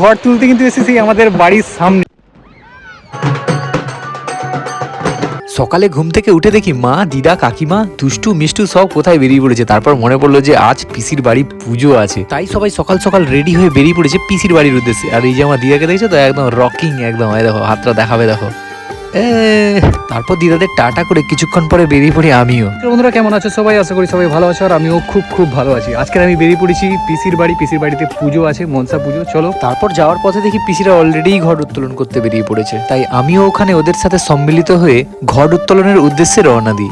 ঘর তুলতে কিন্তু এসেছি আমাদের বাড়ির সামনে। সকালে ঘুম থেকে উঠে দেখি মা, দিদা, কাকিমা, দুষ্টু মিষ্টু সব কোথায় বেরিয়ে পড়েছে। তারপর মনে পড়লো যে আজ পিসির বাড়ি পুজো আছে, তাই সবাই সকাল সকাল রেডি হয়ে বেরিয়ে পড়েছে পিসির বাড়ির উদ্দেশ্যে। আর এই যে আমার দিদাকে দেখছো তো, একদম রকিং, একদম দেখো হাতটা দেখাবে, দেখো। তারপর দিদাদের টাটা করে কিছুক্ষণ পরে বেরিয়ে পড়ি আমিও। বন্ধুরা কেমন আছো সবাই? আশা করি সবাই ভালো আছো, আর আমিও খুব খুব ভালো আছি। আজকে আমি বেরিয়ে পড়েছি পিসির বাড়ি। পিসির বাড়িতে পুজো আছে, মনসা পুজো। চলো। তারপর যাওয়ার পথে দেখি পিসিরা অলরেডি ঘট উত্তোলন করতে বেরিয়ে পড়েছে, তাই আমিও ওখানে ওদের সাথে সম্মিলিত হয়ে ঘট উত্তোলনের উদ্দেশ্যে রওনা দিই।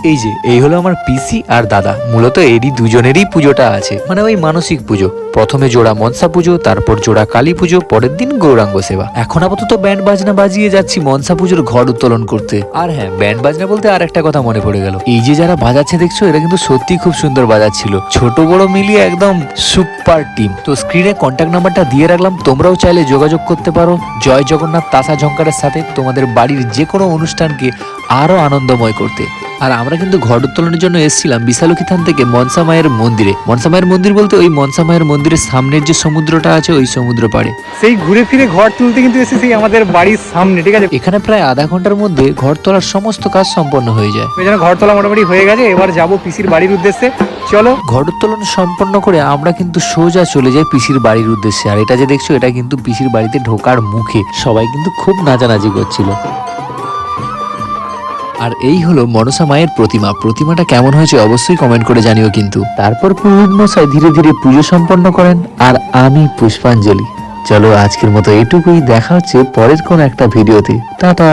এই হলো আমার পিসি আর দাদা। মূলত এরই দুজনেরই পুজোটা আছে, মানে ওই মানসিক পুজো। প্রথমে জোড়া মনসা পুজো, তারপর জোড়া কালী পুজো, পরের দিন গৌরাঙ্গ সেবা। এখন আপাতত ব্যান্ড বাজনা বাজিয়ে যাচ্ছি মনসা পুজোর ঘট উত্তোলন করতে। আর হ্যাঁ, ব্যান্ড বাজনা বলতে আর একটা কথা মনে পড়ে গেল। এই যে যারা বাজাচ্ছে দেখছো, এরা কিন্তু সত্যি খুব সুন্দর বাজাচ্ছিল, ছোট বড় মিলিয়ে একদম সুপার টিম। তো স্ক্রিনে কন্ট্যাক্ট নাম্বারটা দিয়ে রাখলাম, তোমরাও চাইলে যোগাযোগ করতে পারো জয় জগন্নাথ তাসা ঝঙ্কারের সাথে, তোমাদের বাড়ির যে কোনো অনুষ্ঠানকে আরো আনন্দময় করতে। আর আমরা কিন্তু ঘট উত্তোলনের জন্য এসেছিলাম বিশালক্ষী থান থেকে মনসা মায়ের মন্দিরে। মনসা মায়ের মন্দির বলতে ওই মনসা মায়ের মন্দিরের সামনের যে সমুদ্রটা আছে, ওই সমুদ্র পাড়ে। সেই ঘুরে ফিরে ঘর তুলতে কিন্তু এসেছি আমাদের বাড়ির সামনে, ঠিক আছে। এখানে প্রায় আধা ঘন্টার মধ্যে ঘর তোলার সমস্ত কাজ সম্পন্ন হয়ে যায়। ওই জন্য ঘর তোলা মোটামুটি হয়ে গেছে, এবার যাবো পিসির বাড়ির উদ্দেশ্যে। চলো। ঘট উত্তোলন সম্পন্ন করে আমরা কিন্তু সোজা চলে যাই পিসির বাড়ির উদ্দেশ্যে। আর এটা যে দেখছো, এটা কিন্তু পিসির বাড়িতে ঢোকার মুখে। সবাই কিন্তু খুব নাচানাচি করছিল। আর এই হলো মনসা মায়ের প্রতিমা। প্রতিমাটা কেমন হয়েছে অবশ্যই কমেন্ট করে জানিও কিন্তু। তারপর পুরোহিত মশাই ধীরে ধীরে পুজো সম্পন্ন করেন, আর আমি পুষ্পাঞ্জলি। চলো আজকের মতো এইটুকুই, দেখা হচ্ছে পরের কোন একটা ভিডিওতে। টাটা।